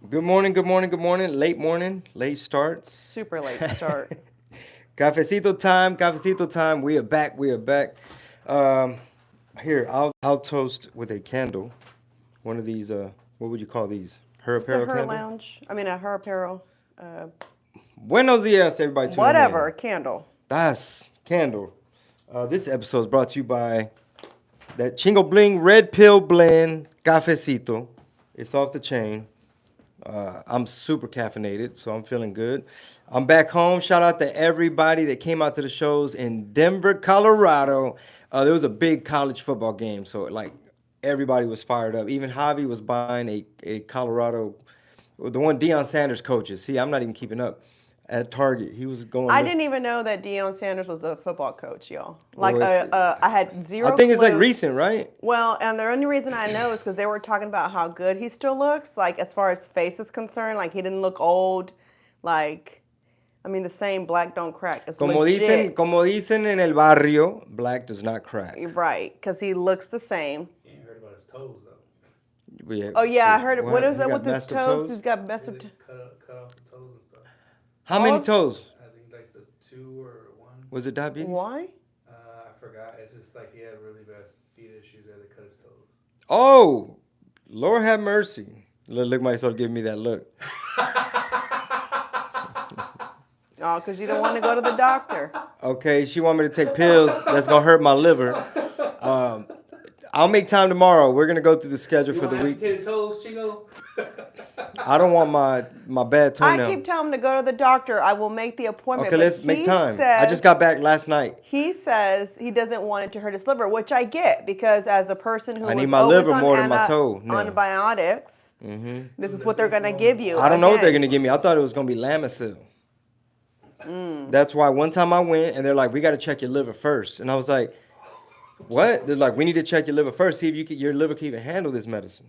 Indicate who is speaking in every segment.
Speaker 1: Good morning, good morning, good morning, late start.
Speaker 2: Super late start.
Speaker 1: Cafecito time. We are back. Um, Here, I'll toast with a candle. One of these, what would you call these? Her
Speaker 2: It's a
Speaker 1: apparel
Speaker 2: her
Speaker 1: candle?
Speaker 2: lounge. I mean, a her apparel. Uh,
Speaker 1: Buenos dias, everybody tuning
Speaker 2: Whatever,
Speaker 1: in.
Speaker 2: a candle.
Speaker 1: Das candle. This episode is brought to you by that Chingo Bling Red Pill Blend Cafecito. It's off the chain. I'm super caffeinated, so I'm feeling good. I'm back home. Shout out to everybody that came out to the shows in Denver, Colorado. There was a big college football game, so like everybody was fired up. Even Javi was buying a Colorado, the one Deion Sanders coaches. See, I'm not even keeping up at Target. He was going.
Speaker 2: I didn't even know that Deion Sanders was a football coach, y'all.
Speaker 1: Well,
Speaker 2: I had
Speaker 1: I
Speaker 2: zero
Speaker 1: think it's like
Speaker 2: clue.
Speaker 1: recent, right?
Speaker 2: Well, and the only reason I know is because they were talking about how good he still looks, like as far as face is concerned. Like he didn't look old. Like, I mean, the saying "black don't crack" is legit.
Speaker 1: Como dicen en el barrio, black does not
Speaker 2: You're
Speaker 1: crack.
Speaker 2: right, because he looks the same.
Speaker 3: You ain't heard about his toes though.
Speaker 1: Yeah,
Speaker 2: Oh yeah, I
Speaker 1: shit.
Speaker 2: heard it. What is
Speaker 1: He
Speaker 2: that
Speaker 1: got
Speaker 2: with his
Speaker 1: messed up
Speaker 2: toes? He's got messed up.
Speaker 3: They cut off the toes and stuff.
Speaker 1: How many
Speaker 2: Oh,
Speaker 1: toes?
Speaker 3: I think like the 2 or 1.
Speaker 1: Was it diabetes?
Speaker 2: Why?
Speaker 3: I forgot. It's just like he had really bad feet issues that they cut his toes.
Speaker 1: Oh, Lord have mercy. Look myself giving me that look.
Speaker 2: Oh, because you don't want to go to the doctor.
Speaker 1: Okay, she want me to take pills that's gonna hurt my liver. Um, I'll make time tomorrow. We're gonna go through the schedule
Speaker 3: You
Speaker 1: for
Speaker 3: want
Speaker 1: the week.
Speaker 3: amputated toes, Chingo?
Speaker 1: I don't want my bad
Speaker 2: I
Speaker 1: toenail.
Speaker 2: keep telling him to go to the doctor. I will make the appointment.
Speaker 1: Okay,
Speaker 2: but
Speaker 1: let's make
Speaker 2: he
Speaker 1: time. I
Speaker 2: says-
Speaker 1: just got back last night.
Speaker 2: He says he doesn't want it to hurt his liver, which I get because as a person who
Speaker 1: I need
Speaker 2: was
Speaker 1: my
Speaker 2: always
Speaker 1: liver
Speaker 2: on
Speaker 1: more than my toe now.
Speaker 2: antibiotics, this is what they're gonna give you.
Speaker 1: I don't know what they're
Speaker 2: Again.
Speaker 1: gonna give me. I thought it was gonna be Lamisil. That's why one time I went and they're like, "We got to check your liver first," and I was like, "What?" They're like, "We need to check your liver first, see if your liver can even handle this medicine."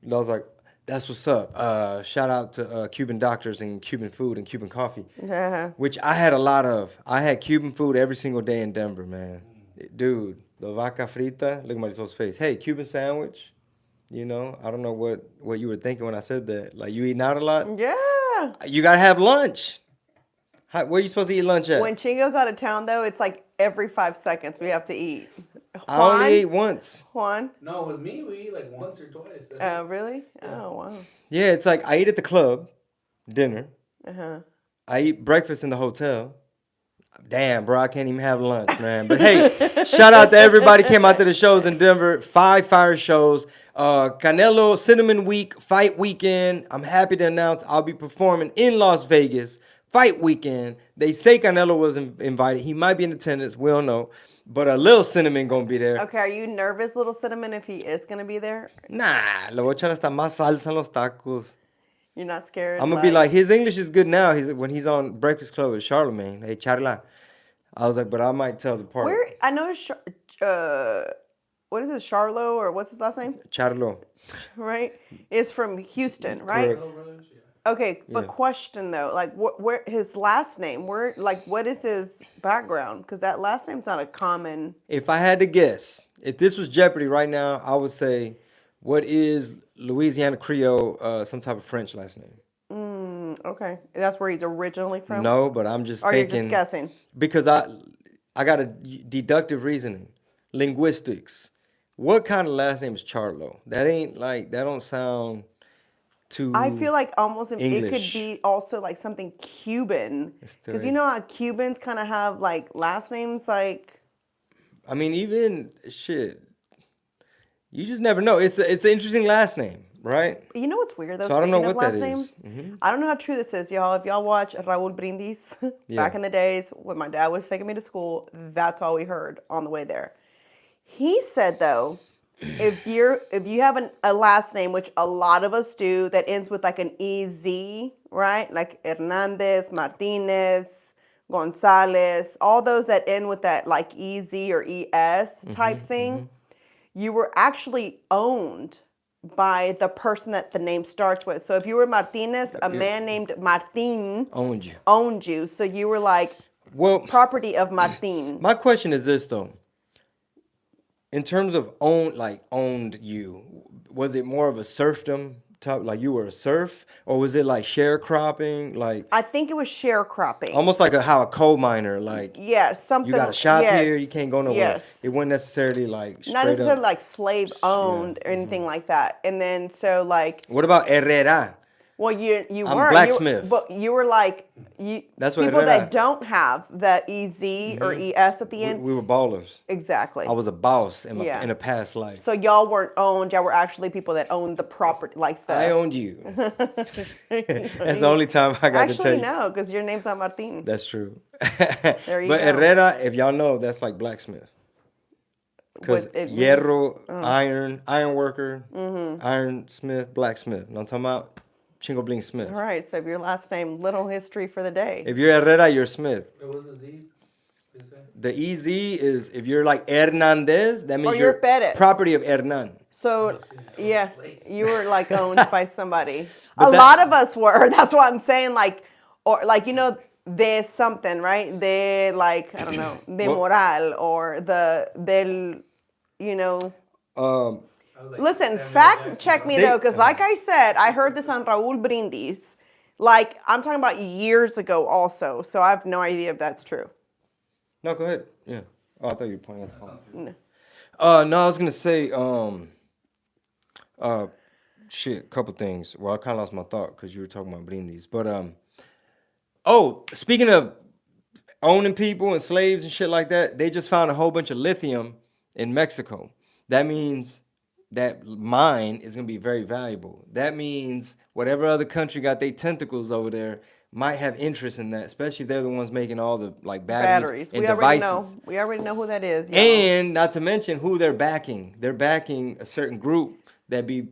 Speaker 1: And I was like, "That's what's up." Shout out to Cuban doctors and Cuban food and Cuban coffee, which I had a lot of. I had Cuban food every single day in Denver, man. Dude, the vaca frita. Look at my face. Hey, Cuban sandwich. You know, I don't know what you were thinking when I said that. Like, you eating out a lot?
Speaker 2: Yeah.
Speaker 1: You gotta have lunch. Where you supposed to eat lunch at?
Speaker 2: When Chingo's out of town, though, it's like every 5 seconds we have to eat.
Speaker 1: I only ate once.
Speaker 2: Juan?
Speaker 3: No, with me we eat like once or twice.
Speaker 2: Oh, really? Oh, wow.
Speaker 1: Yeah, it's like I eat at the club, dinner.
Speaker 2: Uh-huh.
Speaker 1: I eat breakfast in the hotel. Damn, bro, I can't even have lunch, man. But hey, shout out to everybody came out to the shows in Denver. 5 fire shows. Canelo Cinnamon Week, fight weekend. I'm happy to announce I'll be performing in Las Vegas. Fight weekend. They say Canelo was invited. He might be in attendance. We don't know. But Lil Cinnamon gonna be there.
Speaker 2: Okay, are you nervous, Little Cinnamon, if he is going to be there?
Speaker 1: Nah, le voy a echar hasta más salsa en los tacos.
Speaker 2: You're not scared?
Speaker 1: I'm gonna be like, his English is good now. When he's on Breakfast Club with Charlemagne. Hey, Charla. I was like, but I might tell the part.
Speaker 2: Where? I know what is it, Charlo, or what's his last name?
Speaker 1: Charlo.
Speaker 2: Right? Is from Houston, right?
Speaker 1: Correct.
Speaker 2: Okay, but
Speaker 1: Yeah.
Speaker 2: question though, like where his last name? Where, like, what is his background? Because that last name's not a common.
Speaker 1: If I had to guess, if this was Jeopardy right now, I would say, what is Louisiana Creole, some type of French last name?
Speaker 2: Okay, that's where he's originally from.
Speaker 1: No, but I'm just
Speaker 2: Or you're
Speaker 1: thinking.
Speaker 2: just guessing?
Speaker 1: Because I got a deductive reasoning. Linguistics. What kind of last name is Charlo? That don't sound too.
Speaker 2: I feel like almost it could
Speaker 1: English.
Speaker 2: be also like something Cuban, because you know how Cubans kind of have like last names like.
Speaker 1: I mean, even shit. You just never know. It's an interesting last name, right?
Speaker 2: You know what's weird though?
Speaker 1: So I don't know
Speaker 2: Speaking of
Speaker 1: what that
Speaker 2: last
Speaker 1: is.
Speaker 2: names, I don't know how true this is, y'all. If y'all watch Raúl Brindis back in the days when my dad was taking me to school, that's all we heard on the way there. He said though, if you have a last name, which a lot of us do, that ends with like an EZ, right? Like Hernandez, Martinez, Gonzalez, all those that end with that like EZ or ES type thing, you were actually owned by the person that the name starts with. So if you were Martinez, a man named Martin
Speaker 1: Owned you.
Speaker 2: So you were like property of Martin.
Speaker 1: My question is this though. In terms of owned you, was it more of a serfdom top, like you were a serf, or was it like sharecropping, like
Speaker 2: I think it was sharecropping.
Speaker 1: almost like how a coal miner, like
Speaker 2: Yes, something.
Speaker 1: you got a shop
Speaker 2: yes,
Speaker 1: here, you can't go nowhere.
Speaker 2: Yes.
Speaker 1: It wasn't necessarily like
Speaker 2: Not
Speaker 1: straight
Speaker 2: necessarily
Speaker 1: up.
Speaker 2: like slave owned or anything like that. And then so like,
Speaker 1: What about Herrera?
Speaker 2: well, you
Speaker 1: I'm
Speaker 2: were
Speaker 1: blacksmith.
Speaker 2: but you were like
Speaker 1: That's what
Speaker 2: people
Speaker 1: Herrera.
Speaker 2: that don't have the EZ or ES at the end.
Speaker 1: We were ballers.
Speaker 2: Exactly.
Speaker 1: I was a boss in
Speaker 2: Yeah.
Speaker 1: in a past life.
Speaker 2: So y'all weren't owned. Y'all were actually people that owned the property, like the.
Speaker 1: I owned you. That's the only time I got to tell
Speaker 2: Actually,
Speaker 1: you.
Speaker 2: no, because your name's not Martin.
Speaker 1: That's true.
Speaker 2: There you
Speaker 1: but
Speaker 2: go.
Speaker 1: Herrera, if y'all know, that's like blacksmith. Because
Speaker 2: What it
Speaker 1: hierro, iron worker, ironsmith, blacksmith. You know what I'm talking about? Chingo Bling Smith.
Speaker 2: All right. So if your last name, little history for the day.
Speaker 1: If you're Herrera, you're Smith.
Speaker 3: What was the Z's?
Speaker 1: The EZ is if you're like Hernandez, that means
Speaker 2: you're
Speaker 1: you're
Speaker 2: Perez.
Speaker 1: property of Hernan.
Speaker 2: So yeah, you were like owned by somebody.
Speaker 1: But
Speaker 2: A lot of us were. That's why I'm saying like, or like there's something right. De like I don't know, de moral or the del, Listen, fact check me though, because like I said, I heard this on Raúl Brindis. Like I'm talking about years ago, also. So I have no idea if that's true.
Speaker 1: No, go ahead. Yeah. Oh, I thought you were pointing at the phone.
Speaker 2: No.
Speaker 1: No, I was gonna say, couple things. Well, I kind of lost my thought because you were talking about brindis. But speaking of owning people and slaves and shit like that, they just found a whole bunch of lithium in Mexico. That means that mine is gonna be very valuable. That means whatever other country got their tentacles over there might have interest in that, especially if they're the ones making all the like batteries and
Speaker 2: we
Speaker 1: devices.
Speaker 2: Already know. We already know who that is. Y'all.
Speaker 1: And not to mention who they're backing. They're backing a certain group that be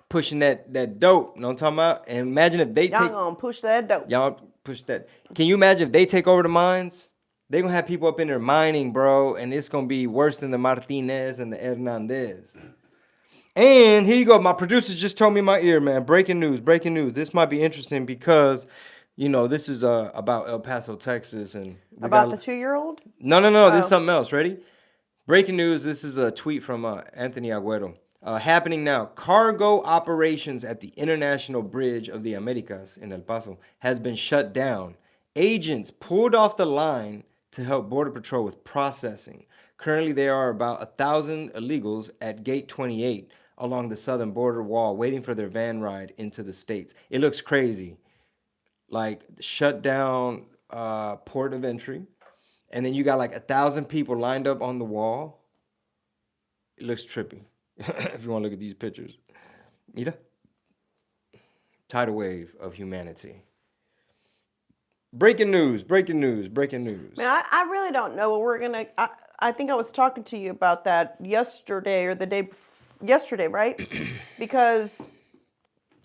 Speaker 1: pushing that dope. You know what I'm talking about? And imagine if they
Speaker 2: Y'all gonna push that dope.
Speaker 1: Y'all push that. Can you imagine if they take over the mines? They're gonna have people up in there mining, bro, and it's gonna be worse than the Martinez and the Hernandez. And here you go. My producer just told me in my ear, man. Breaking news. This might be interesting because, this is about El Paso, Texas, and
Speaker 2: About the 2-year-old?
Speaker 1: No. This is something else. Ready? Breaking news. This is a tweet from Anthony Agüero. Happening now. Cargo operations at the International Bridge of the Americas in El Paso has been shut down. Agents pulled off the line to help Border Patrol with processing. Currently, there are about 1,000 illegals at Gate 28 along the southern border wall waiting for their van ride into the States. It looks crazy. Like, shut down port of entry. And then you got like 1,000 people lined up on the wall. It looks trippy. If you want to look at these pictures. Mira. Tidal wave of humanity. Breaking news.
Speaker 2: Man, I really don't know what we're gonna. I think I was talking to you about that yesterday or the day before. Yesterday, right? Because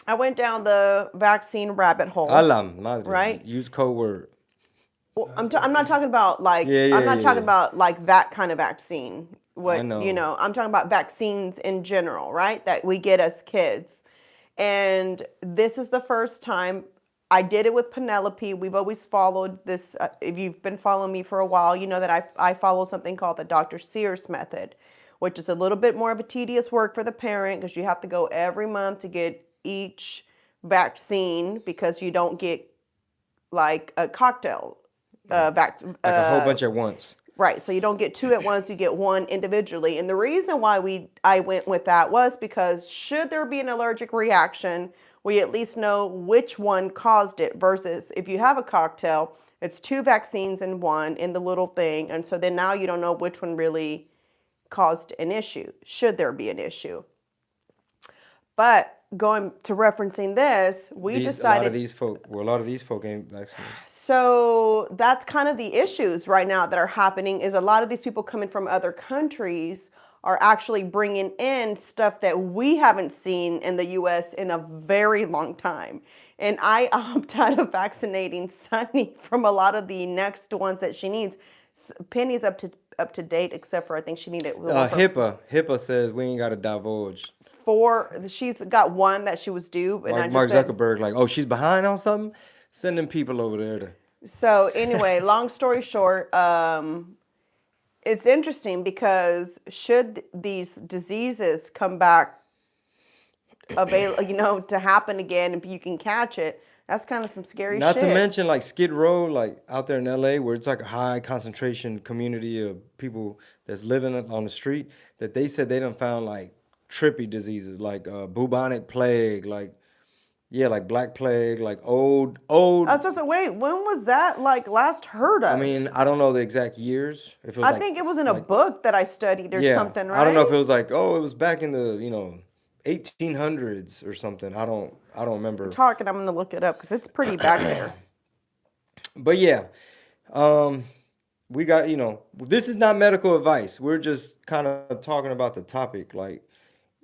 Speaker 2: I went down the vaccine rabbit hole.
Speaker 1: A la madre.
Speaker 2: Right?
Speaker 1: Use code word.
Speaker 2: Well, I'm not talking about like I'm not talking about like that kind of vaccine. What
Speaker 1: I know.
Speaker 2: I'm talking about vaccines in general, right? That we get as kids. And this is the first time I did it with Penelope. We've always followed this. If you've been following me for a while, you know that I follow something called the Dr. Sears method, which is a little bit more of a tedious work for the parent because you have to go every month to get each vaccine because you don't get like a cocktail
Speaker 1: Like a whole bunch at once.
Speaker 2: Right. So you don't get 2 at once, you get 1 individually. And the reason why I went with that was because should there be an allergic reaction, we at least know which one caused it versus if you have a cocktail, it's 2 vaccines in one in the little thing. And so then now you don't know which one really caused an issue, should there be an issue. But going to referencing this, we decided...
Speaker 1: A lot of these folk ain't vaccinated.
Speaker 2: So that's kind of the issues right now that are happening is a lot of these people coming from other countries are actually bringing in stuff that we haven't seen in the U.S. in a very long time. And I opt out of vaccinating Sunny from a lot of the next ones that she needs. Penny's up to date, except for I think she needed
Speaker 1: HIPAA says we ain't got to divulge.
Speaker 2: She's got one that she was due. And
Speaker 1: Mark Zuckerberg, like, oh, she's behind on something? Sending people over there to...
Speaker 2: So anyway, long story short, it's interesting because should these diseases come back to happen again and you can catch it. That's kind of some scary
Speaker 1: Not
Speaker 2: shit.
Speaker 1: to mention like Skid Row, like out there in LA, where it's like a high concentration community of people that's living on the street. That they said they done found like trippy diseases, like bubonic plague, like like Black Plague, like old.
Speaker 2: I was supposed to wait. When was that like last heard of?
Speaker 1: I mean, I don't know the exact years. If it was
Speaker 2: I think it was in a book that I studied or something, right?
Speaker 1: I don't know if it was like, oh, it was back in the 1800s or something. I don't remember.
Speaker 2: Talking, I'm gonna look it up because it's pretty back there.
Speaker 1: But yeah, we got this is not medical advice. We're just kind of talking about the topic. Like,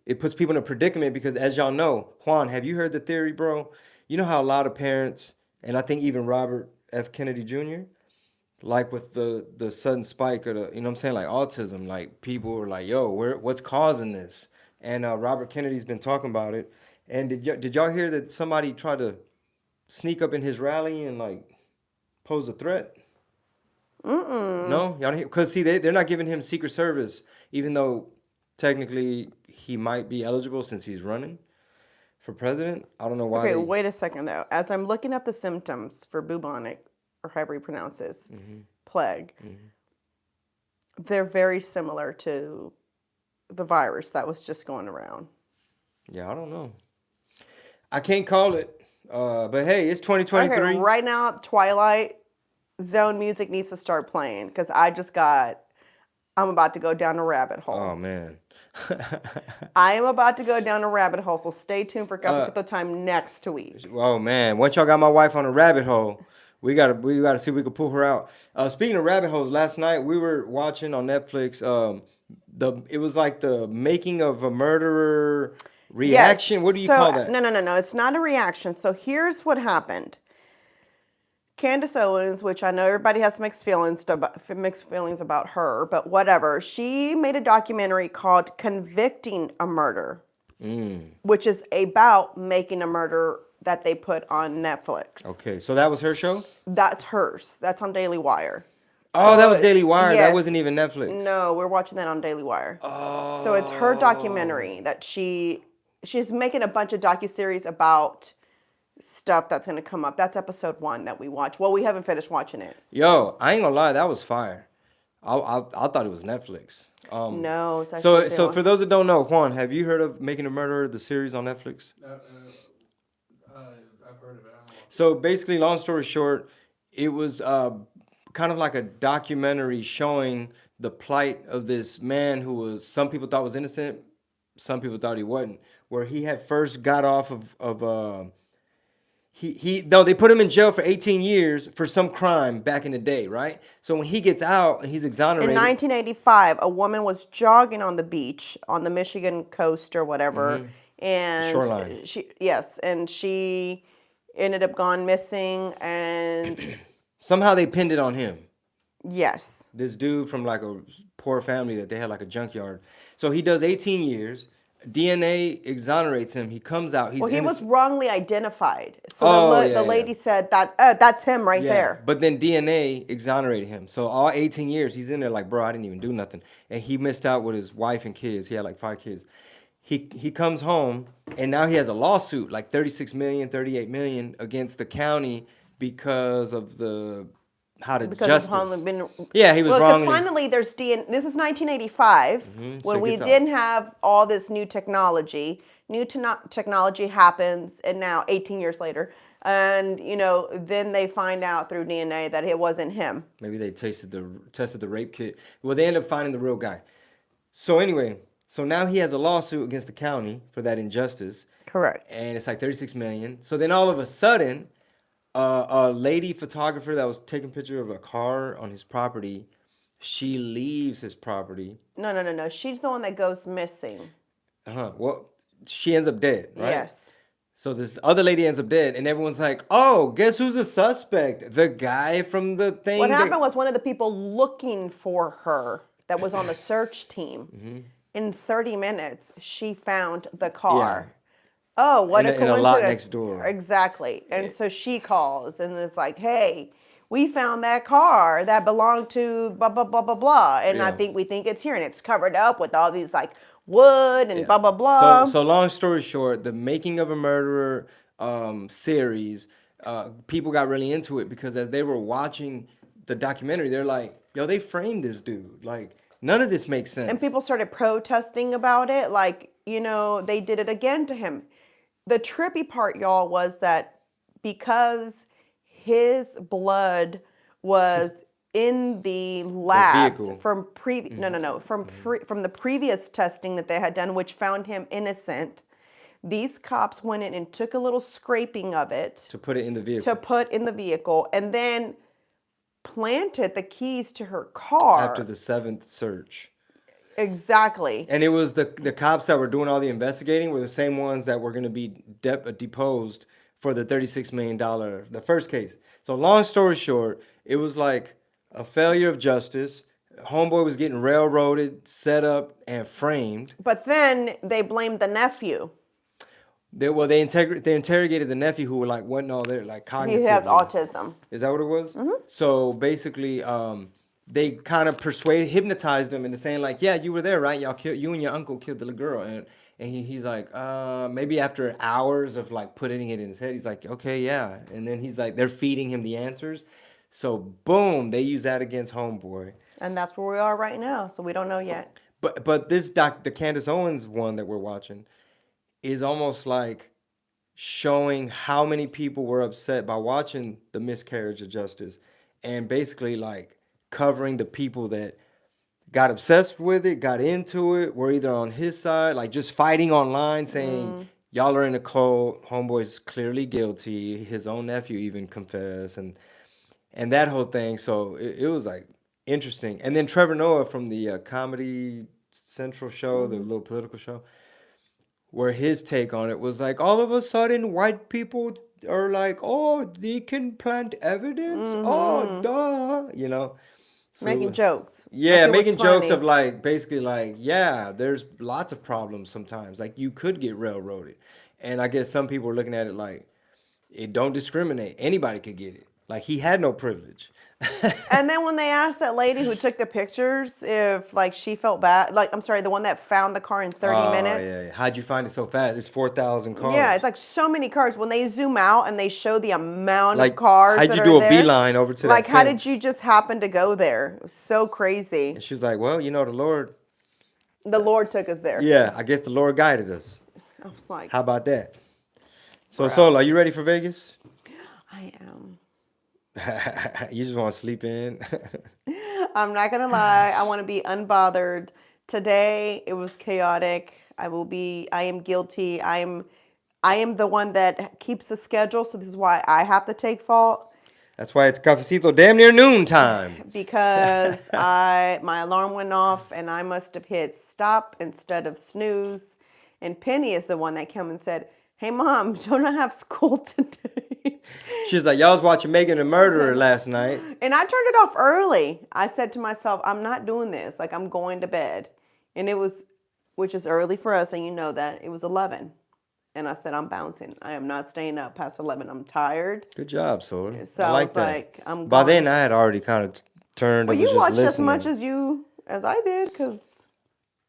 Speaker 1: it puts people in a predicament because, as y'all know, Juan, have you heard the theory, bro? You know how a lot of parents, and I think even Robert F. Kennedy Jr., like with the sudden spike of the, you know what I'm saying, like autism, like people were like, yo, what's causing this? And Robert Kennedy's been talking about it. And did y'all hear that somebody tried to sneak up in his rally and like pose a threat? No, y'all hear? Because see, they're not giving him Secret Service, even though technically he might be eligible since he's running for president. I don't know why.
Speaker 2: Okay, wait a second though. As I'm looking up the symptoms for bubonic, or however you pronounce this, plague, they're very similar to the virus that was just going around.
Speaker 1: Yeah, I don't know. I can't call it, but hey, it's 2023.
Speaker 2: Okay, right now, Twilight Zone music needs to start playing because I'm about to go down a rabbit hole.
Speaker 1: Oh, man.
Speaker 2: I am about to go down a rabbit hole, so stay tuned for Cafecito time next week.
Speaker 1: Oh, man. Once y'all got my wife on a rabbit hole, we gotta see if we can pull her out. Speaking of rabbit holes, last night we were watching on Netflix, it was like the making of a murderer reaction.
Speaker 2: Yes.
Speaker 1: What do you call that?
Speaker 2: No. It's not a reaction. So here's what happened. Candace Owens, which I know everybody has mixed feelings about her, but whatever. She made a documentary called "Convicting a Murder," which is about making a murder that they put on Netflix.
Speaker 1: Okay, so that was her show?
Speaker 2: That's hers. That's on Daily Wire.
Speaker 1: Oh, that was Daily Wire.
Speaker 2: Yes.
Speaker 1: That wasn't even Netflix.
Speaker 2: No, we're watching that on Daily Wire.
Speaker 1: Oh.
Speaker 2: So it's her documentary that she's making a bunch of docuseries about stuff that's going to come up. That's episode 1 that we watched. Well, we haven't finished watching it.
Speaker 1: Yo, I ain't gonna lie, that was fire. I thought it was Netflix.
Speaker 2: No, it's actually
Speaker 1: so for those that don't know, Juan, have you heard of Making a Murderer, the series on Netflix?
Speaker 3: I've heard of it.
Speaker 1: So basically, long story short, it was kind of like a documentary showing the plight of this man who was, some people thought was innocent, some people thought he wasn't. Where he had first got off they put him in jail for 18 years for some crime back in the day, right? So when he gets out and he's exonerated.
Speaker 2: In 1985, a woman was jogging on the beach on the Michigan coast or whatever, and
Speaker 1: shoreline.
Speaker 2: She ended up gone missing, and
Speaker 1: somehow they pinned it on him.
Speaker 2: Yes.
Speaker 1: This dude from like a poor family that they had like a junkyard. So he does 18 years. DNA exonerates him. He comes out. He
Speaker 2: was wrongly identified. So the lady said that that's him right there.
Speaker 1: But then DNA exonerated him. So all 18 years he's in there like, bro, I didn't even do nothing. And he missed out with his wife and kids. He had like 5 kids. He comes home and now he has a lawsuit, like 36 million, 38 million against the county because of the justice. He was wrong.
Speaker 2: Because finally there's DNA. This is 1985 when we didn't have all this new technology. Technology happens, and now 18 years later, and then they find out through DNA that it wasn't him.
Speaker 1: Maybe they tested the rape kit. Well, they end up finding the real guy. So anyway, now he has a lawsuit against the county for that injustice.
Speaker 2: Correct.
Speaker 1: And it's like 36 million. So then all of a sudden, a lady photographer that was taking a picture of a car on his property, she leaves his property.
Speaker 2: No. She's the one that goes missing.
Speaker 1: Well, she ends up dead, right?
Speaker 2: Yes.
Speaker 1: So this other lady ends up dead, and everyone's like, oh, guess who's the suspect? The guy from the thing.
Speaker 2: What happened was one of the people looking for her that was on the search team. In 30 minutes, she found the car. Yeah. Oh, what a coincidence. In a lot
Speaker 1: next door.
Speaker 2: Exactly. And so she calls and is like, hey, we found that car that belonged to blah, blah, blah, blah, blah. And we think it's here. And it's covered up with all these like wood and blah, blah, blah.
Speaker 1: So long story short, the Making of a Murderer series, people got really into it because as they were watching the documentary, they're like, yo, they framed this dude. Like, none of this makes sense.
Speaker 2: And people started protesting about it. Like, you know, they did it again to him. The trippy part, y'all, was that because his blood was in the labs
Speaker 1: vehicle.
Speaker 2: from from the previous testing that they had done, which found him innocent. These cops went in and took a little scraping of it
Speaker 1: to put it in the vehicle.
Speaker 2: And then planted the keys to her car
Speaker 1: After the 7th search.
Speaker 2: Exactly.
Speaker 1: And it was the cops that were doing all the investigating were the same ones that were going to be deposed for the $36 million, the first case. So long story short, it was like a failure of justice. Homeboy was getting railroaded, set up, and framed.
Speaker 2: But then they blamed the nephew.
Speaker 1: They interrogated the nephew who were like, what? No, they're like cognitively.
Speaker 2: He has autism.
Speaker 1: Is that what it was?
Speaker 2: Mm-hmm.
Speaker 1: So basically, they kind of hypnotized him into saying like, yeah, you were there, right? You and your uncle killed the little girl. And he's like, maybe after hours of like putting it in his head, he's like, okay, yeah. And then he's like, they're feeding him the answers. So boom, they use that against Homeboy.
Speaker 2: And that's where we are right now. So we don't know yet.
Speaker 1: But this the Candace Owens one that we're watching is almost like showing how many people were upset by watching the miscarriage of justice and basically like covering the people that got obsessed with it, got into it, were either on his side, like just fighting online saying, y'all are in a cult, Homeboy's clearly guilty, his own nephew even confessed, and that whole thing. So it was like interesting. And then Trevor Noah from the Comedy Central show, the little political show, where his take on it was like, all of a sudden white people are like, oh, they can plant evidence? Oh, duh, you know? So,
Speaker 2: making jokes.
Speaker 1: Yeah,
Speaker 2: like
Speaker 1: making jokes of like, basically like, yeah, there's lots of problems sometimes. Like you could get railroaded. And I guess some people are looking at it like, it don't discriminate. Anybody could get it. Like he had no privilege.
Speaker 2: And then when they asked that lady who took the pictures if like she felt bad, like I'm sorry, the one that found the car in 30 minutes.
Speaker 1: Yeah. How'd you find it so fast? It's 4,000 cars.
Speaker 2: Yeah, it's like so many cars. When they zoom out and they show the amount
Speaker 1: like,
Speaker 2: of cars,
Speaker 1: how'd you do a beeline over to
Speaker 2: like
Speaker 1: that
Speaker 2: how
Speaker 1: fence?
Speaker 2: did you just happen to go there? It was so crazy.
Speaker 1: And she was like, well, you know, the Lord
Speaker 2: took us there.
Speaker 1: Yeah, I guess the Lord guided us.
Speaker 2: I was like,
Speaker 1: how about that? So Sol, are you ready for Vegas?
Speaker 2: I am.
Speaker 1: You just want to sleep in?
Speaker 2: I'm not gonna lie. I want to be unbothered. Today it was chaotic. I am guilty. I am the one that keeps the schedule. So this is why I have to take fault.
Speaker 1: That's why it's Cafecito damn near noontime.
Speaker 2: Because my alarm went off and I must have hit stop instead of snooze. And Penny is the one that came and said, hey, Mom, don't I have school today?
Speaker 1: She's like, y'all was watching Making a Murderer last night.
Speaker 2: And I turned it off early. I said to myself, I'm not doing this. Like, I'm going to bed. And it was, which is early for us, and you know that, it was 11. And I said, I'm bouncing. I am not staying up past 11. I'm tired.
Speaker 1: Good job, Sword.
Speaker 2: So
Speaker 1: I like that.
Speaker 2: Like, I'm
Speaker 1: By
Speaker 2: going.
Speaker 1: then, I had already kind of turned and was
Speaker 2: you
Speaker 1: just
Speaker 2: watched
Speaker 1: listening.
Speaker 2: as much as I did, because...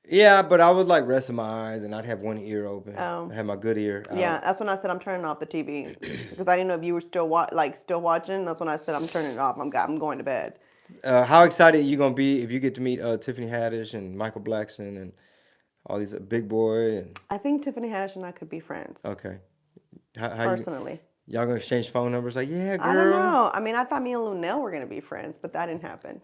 Speaker 1: Yeah, but I would like resting my eyes and I'd have one ear open.
Speaker 2: Oh.
Speaker 1: I had my good ear out.
Speaker 2: Yeah, that's when I said I'm turning off the TV because I didn't know if you were still watching. That's when I said I'm turning it off. I'm going to bed.
Speaker 1: How excited are you gonna be if you get to meet Tiffany Haddish and Michael Blackson and all these Big Boy and?
Speaker 2: I think Tiffany Haddish and I could be friends.
Speaker 1: Okay. How
Speaker 2: Personally.
Speaker 1: Y'all gonna exchange phone numbers? Like, yeah, girl.
Speaker 2: I don't know. I mean, I thought me and Lunel were gonna be friends, but that didn't happen.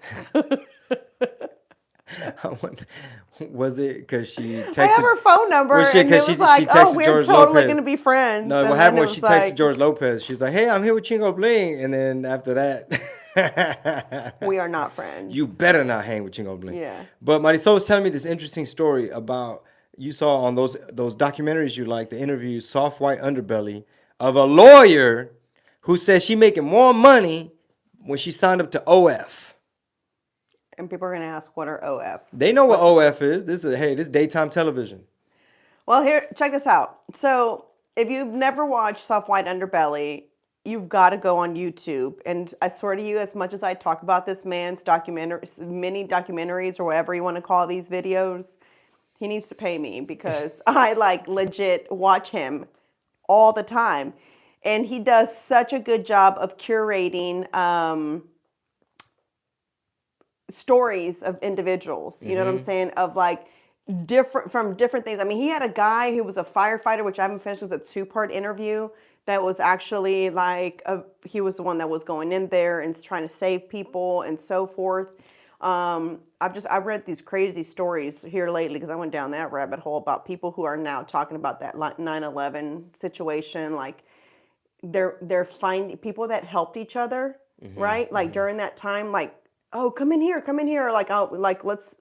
Speaker 1: Was it because she texted?
Speaker 2: I have her phone number,
Speaker 1: Was she,
Speaker 2: and it was
Speaker 1: she
Speaker 2: like,
Speaker 1: texted
Speaker 2: oh, we're
Speaker 1: George
Speaker 2: totally
Speaker 1: Lopez.
Speaker 2: going to be friends.
Speaker 1: No,
Speaker 2: and
Speaker 1: what happened was she texted
Speaker 2: like,
Speaker 1: George Lopez. She's like, hey, I'm here with Chingo Bling. And then after that...
Speaker 2: we are not friends.
Speaker 1: You better not hang with Chingo Bling.
Speaker 2: Yeah.
Speaker 1: But Marisol was telling me this interesting story about, you saw on those documentaries you like, the interview, Soft White Underbelly, of a lawyer who says she making more money when she signed up to OF.
Speaker 2: And people are going to ask, what are OF?
Speaker 1: They know what OF is. This is daytime television.
Speaker 2: Well, here, check this out. So if you've never watched Soft White Underbelly, you've got to go on YouTube. And I swear to you, as much as I talk about this man's mini documentaries or whatever you want to call these videos, He needs to pay me because I like legit watch him all the time. And he does such a good job of curating stories of individuals. You know what I'm saying? Of like different things. I mean, he had a guy who was a firefighter, which I haven't finished. It was a 2-part interview that was actually like he was the one that was going in there and trying to save people and so forth. I've read these crazy stories here lately because I went down that rabbit hole about people who are now talking about that 9/11 situation. Like they're finding people that helped each other, right? Like during that time, like, oh, come in here, like, oh, like let's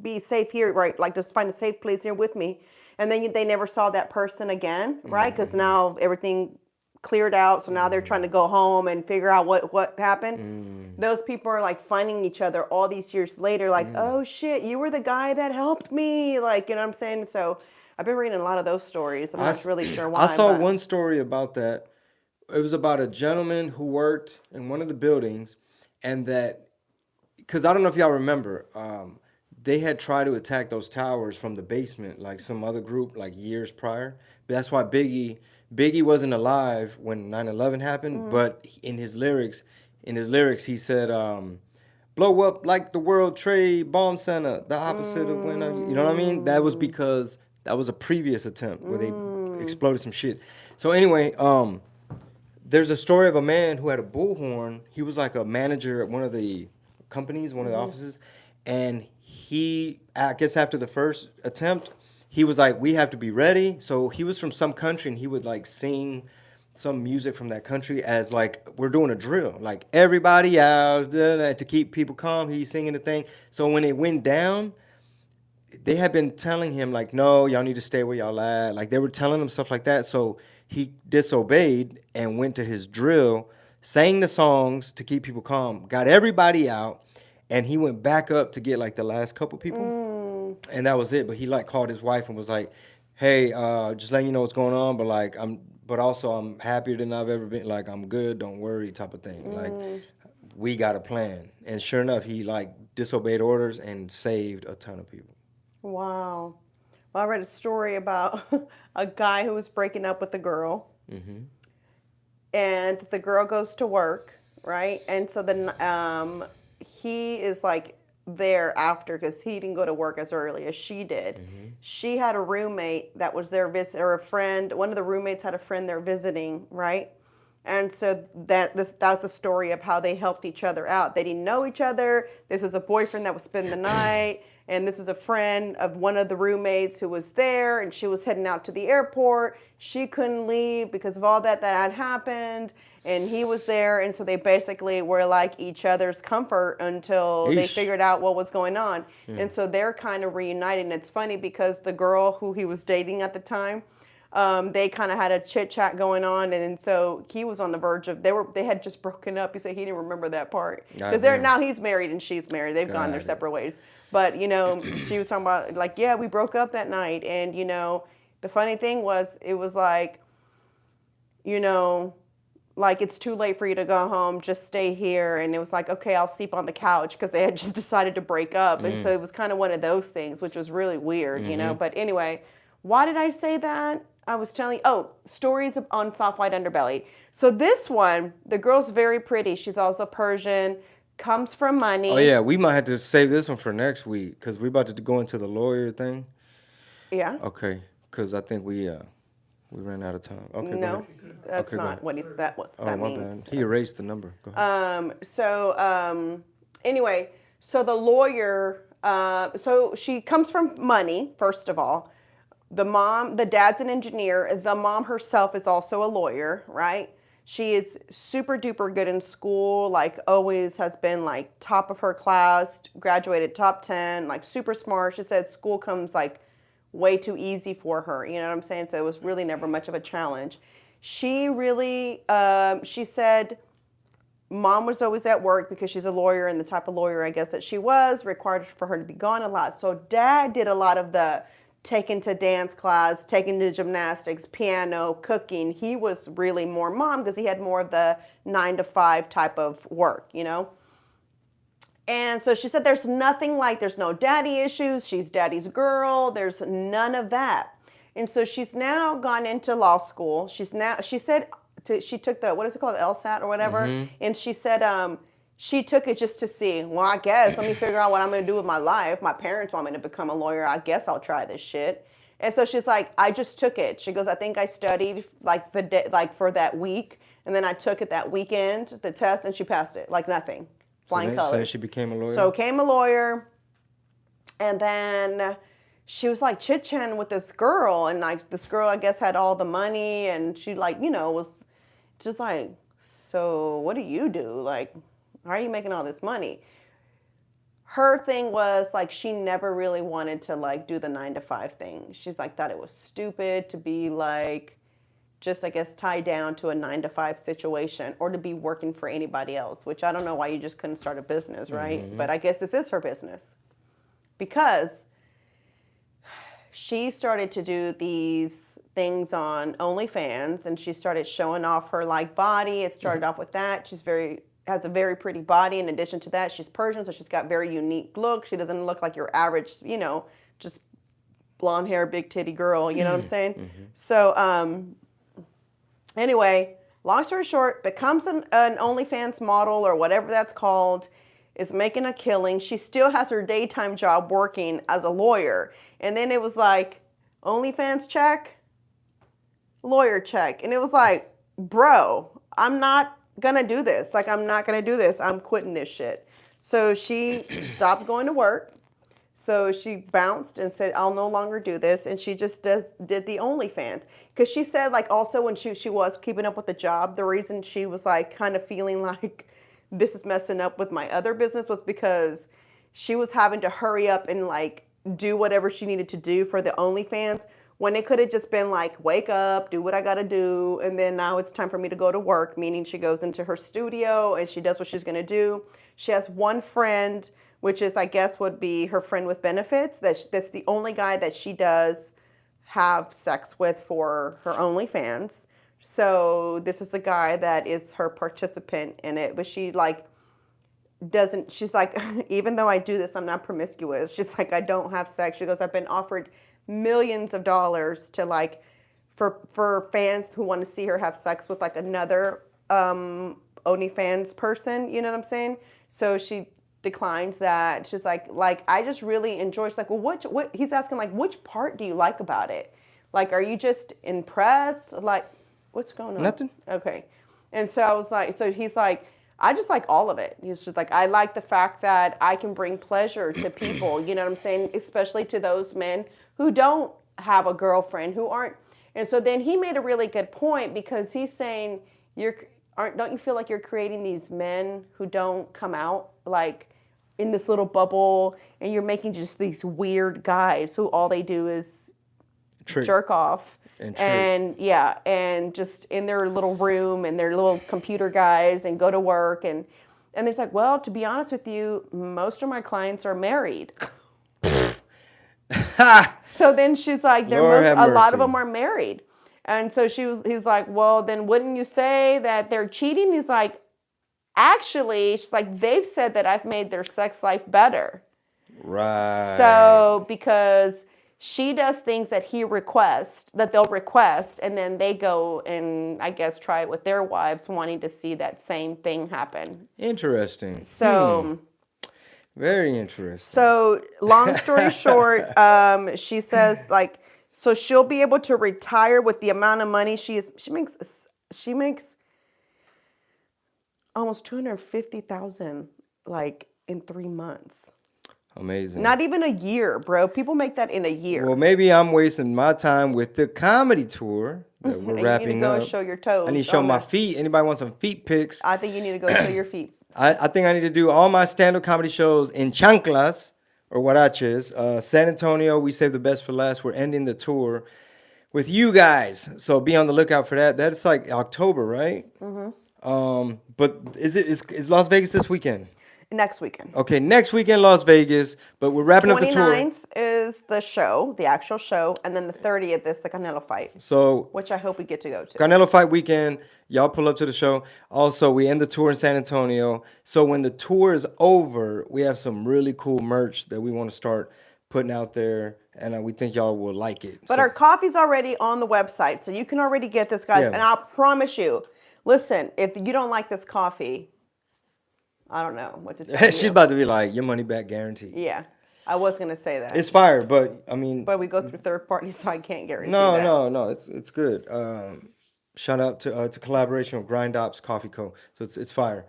Speaker 2: be safe here, right? Like just find a safe place here with me. And then they never saw that person again, right? Because now everything cleared out, so now they're trying to go home and figure out what happened. Those people are like finding each other all these years later, like, oh shit, you were the guy that helped me, like, you know what I'm saying? So I've been reading a lot of those stories. I'm not really sure why.
Speaker 1: I saw one story about that. It was about a gentleman who worked in one of the buildings, and that, because I don't know if y'all remember, they had tried to attack those towers from the basement, like some other group, like years prior. But that's why Biggie wasn't alive when 9/11 happened. But in his lyrics, he said, "Blow up like the World Trade Bomb Center, the opposite of when you know what I mean." That was because that was a previous attempt where they exploded some shit. So anyway, there's a story of a man who had a bullhorn. He was like a manager at one of the companies, one of the offices, and he, I guess after the first attempt, he was like, we have to be ready. So he was from some country, and he would like sing some music from that country as like, we're doing a drill, like everybody out to keep people calm. He's singing the thing. So when it went down, they had been telling him like, no, y'all need to stay where y'all at. Like they were telling him stuff like that. So he disobeyed and went to his drill, sang the songs to keep people calm, got everybody out, and he went back up to get like the last couple people, and that was it. But he like called his wife and was like, "Hey, just letting you know what's going on, but like but also I'm happier than I've ever been. Like I'm good, don't worry, type of thing. Like we got a plan." And sure enough, he like disobeyed orders and saved a ton of people.
Speaker 2: Wow. Well, I read a story about a guy who was breaking up with a girl, and the girl goes to work, right? And so then he is like there after because he didn't go to work as early as she did. She had a roommate that was there or a friend. One of the roommates had a friend there visiting, right? And so that's a story of how they helped each other out. They didn't know each other. This was a boyfriend that would spend the night. And this was a friend of one of the roommates who was there, and she was heading out to the airport. She couldn't leave because of all that had happened, and he was there. And so they basically were like each other's comfort until they figured out what was going on. And so they're kind of reunited. And it's funny because the girl who he was dating at the time, they kind of had a chit chat going on, and so he was on the verge of they had just broken up. He said he didn't remember that part because now he's married and she's married. They've gone their separate ways. But you know, she was talking about like, yeah, we broke up that night, and you know, the funny thing was, it was like, you know, like it's too late for you to go home, just stay here. And it was like, okay, I'll sleep on the couch because they had just decided to break up, and so it was kind of one of those things, which was really weird, you know. But anyway, why did I say that? I was telling, stories on Soft White Underbelly. So this one, the girl's very pretty. She's also Persian, comes from money.
Speaker 1: Oh, yeah, we might have to save this one for next week because we're about to go into the lawyer thing.
Speaker 2: Yeah.
Speaker 1: Okay, because I think we ran out of time. Okay,
Speaker 2: no, that's not what that means.
Speaker 1: Bad. He erased the number. Go ahead.
Speaker 2: Anyway, so the lawyer, so she comes from money, first of all. The dad's an engineer. The mom herself is also a lawyer, right? She is super duper good in school, like always has been like top of her class, graduated top 10, like super smart. She said school comes like way too easy for her, you know what I'm saying? So it was really never much of a challenge. She really, she said mom was always at work because she's a lawyer, and the type of lawyer I guess that she was required for her to be gone a lot. So dad did a lot of the taken to dance class, taken to gymnastics, piano, cooking. He was really more mom because he had more of the 9 to 5 type of work, you know? And so she said there's nothing like, there's no daddy issues. She's daddy's girl. There's none of that. And so she's now gone into law school. She said she took the, what is it called, LSAT or whatever. And she said she took it just to see, well, I guess, let me figure out what I'm going to do with my life. My parents want me to become a lawyer. I guess I'll try this shit. And so she's like, I just took it. She goes, I think I studied like the day, like for that week. And then I took it that weekend, the test, and she passed it like nothing. Flying colors. So
Speaker 1: she became a lawyer?
Speaker 2: So became a lawyer. And then she was like chit-chatting with this girl. And like this girl, I guess, had all the money. And she like, you know, was just like, so what do you do? Like, how are you making all this money? Her thing was like she never really wanted to like do the 9-to-5 thing. She's like thought it was stupid to be like just I guess tied down to a 9-to-5 situation or to be working for anybody else, which I don't know why you just couldn't start a business, right? But I guess this is her business because she started to do these things on OnlyFans and she started showing off her like body. It started off with that. Has a very pretty body. In addition to that, she's Persian, so she's got very unique look. She doesn't look like your average, you know, just blonde hair, big titty girl. You know what I'm saying? So anyway, long story short, becomes an OnlyFans model or whatever that's called, is making a killing. She still has her daytime job working as a lawyer. And then it was like, OnlyFans check, lawyer check. And it was like, bro, I'm not gonna do this. Like, I'm not gonna do this. I'm quitting this shit. So she stopped going to work. So she bounced and said, I'll no longer do this. And she just did the OnlyFans. Because she said, like, also when she was keeping up with the job, the reason she was, like, kind of feeling like this is messing up with my other business was because she was having to hurry up and, like, do whatever she needed to do for the OnlyFans when it could have just been like, wake up, do what I got to do, and then now it's time for me to go to work, meaning she goes into her studio and she does what she's going to do. She has one friend, which is, I guess, would be her friend with benefits. That's the only guy that she does have sex with for her OnlyFans. So this is the guy that is her participant in it. But she, like, she's like, even though I do this, I'm not promiscuous. She's like, I don't have sex. She goes, I've been offered millions of dollars to like for fans who want to see her have sex with like another OnlyFans person, you know what I'm saying? So she declines that. She's like I just really enjoy. She's like, well, what he's asking, like, which part do you like about it? Like, are you just impressed? Like, what's going on?
Speaker 1: Nothing.
Speaker 2: Okay. And so I was like, so he's like, I just like all of it. He's just like, I like the fact that I can bring pleasure to people, you know what I'm saying? Especially to those men who don't have a girlfriend, who aren't. And so then he made a really good point because he's saying, don't you feel like you're creating these men who don't come out like in this little bubble, and you're making just these weird guys who all they do is jerk off. And yeah, and just in their little room and their little computer guys and go to work. And it's like, well, to be honest with you, most of my clients are married. So then she's like, a lot of them are married. And so he's like, well, then wouldn't you say that they're cheating? He's like, actually, she's like, they've said that I've made their sex life better.
Speaker 1: Right.
Speaker 2: So because she does things that they'll request, and then they go and I guess try it with their wives, wanting to see that same thing happen.
Speaker 1: Interesting.
Speaker 2: So
Speaker 1: very interesting.
Speaker 2: So long story short, she says like, so she'll be able to retire with the amount of money she makes almost $250,000 like in 3 months.
Speaker 1: Amazing.
Speaker 2: Not even a year, bro. People make that in a year.
Speaker 1: Well, maybe I'm wasting my time with the comedy tour that we're wrapping
Speaker 2: you need to go
Speaker 1: up.
Speaker 2: And show your toes.
Speaker 1: I need to show my feet. Anybody want some feet pics?
Speaker 2: I think you need to go show your feet.
Speaker 1: I think I need to do all my stand-up comedy shows in chanclas or huaraches. San Antonio, we saved the best for last. We're ending the tour with you guys, so be on the lookout for that. That's like October, right? Mm-hmm. But is Las Vegas this weekend?
Speaker 2: Next weekend.
Speaker 1: Okay, next weekend, Las Vegas, but we're wrapping up the tour.
Speaker 2: 29th is the show, the actual show, and then the 30th is the Canelo fight,
Speaker 1: So
Speaker 2: which I hope we get to go to.
Speaker 1: Canelo fight weekend, y'all pull up to the show. Also, we end the tour in San Antonio. So when the tour is over, we have some really cool merch that we want to start putting out there, and we think y'all will like it.
Speaker 2: But our coffee's already on the website, so you can already get this, guys.
Speaker 1: Yeah.
Speaker 2: And I promise you, listen, if you don't like this coffee, I don't know what to tell you.
Speaker 1: She's about to be like, your money back guarantee.
Speaker 2: Yeah, I was gonna say that.
Speaker 1: It's fire, but I mean.
Speaker 2: But we go through third parties, so I can't guarantee that.
Speaker 1: No, it's good. Shout out to collaboration with Grind Ops Coffee Co. So it's fire.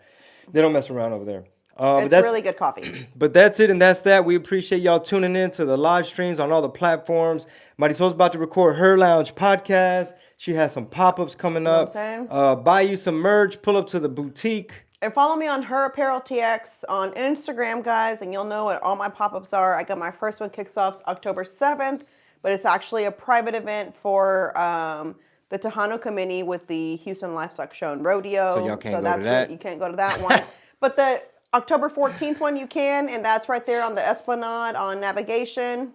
Speaker 1: They don't mess around over there. But
Speaker 2: It's
Speaker 1: that's
Speaker 2: really good coffee.
Speaker 1: But that's it, and that's that. We appreciate y'all tuning in to the live streams on all the platforms. Marisol's about to record her lounge podcast. She has some pop-ups coming
Speaker 2: know
Speaker 1: up.
Speaker 2: what I'm saying?
Speaker 1: Buy you some merch. Pull up to the boutique.
Speaker 2: And follow me on Her Apparel TX on Instagram, guys, and you'll know what all my pop-ups are. I got my first one kicks off October 7th, but it's actually a private event for the Tejano Committee with the Houston Livestock Show and Rodeo.
Speaker 1: So y'all can't go to that.
Speaker 2: You can't go to that one. But the October 14th one you can, and that's right there on the Esplanade on Navigation.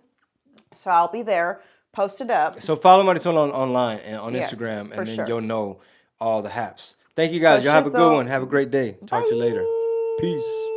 Speaker 2: So I'll be there, posted up.
Speaker 1: So follow Marisol online and on
Speaker 2: Yes,
Speaker 1: Instagram,
Speaker 2: for
Speaker 1: and then
Speaker 2: sure.
Speaker 1: you'll know all the haps. Thank you guys.
Speaker 2: For
Speaker 1: Y'all have a
Speaker 2: sure.
Speaker 1: good one. Have a great day. Talk to you later.
Speaker 2: Bye.
Speaker 1: Peace.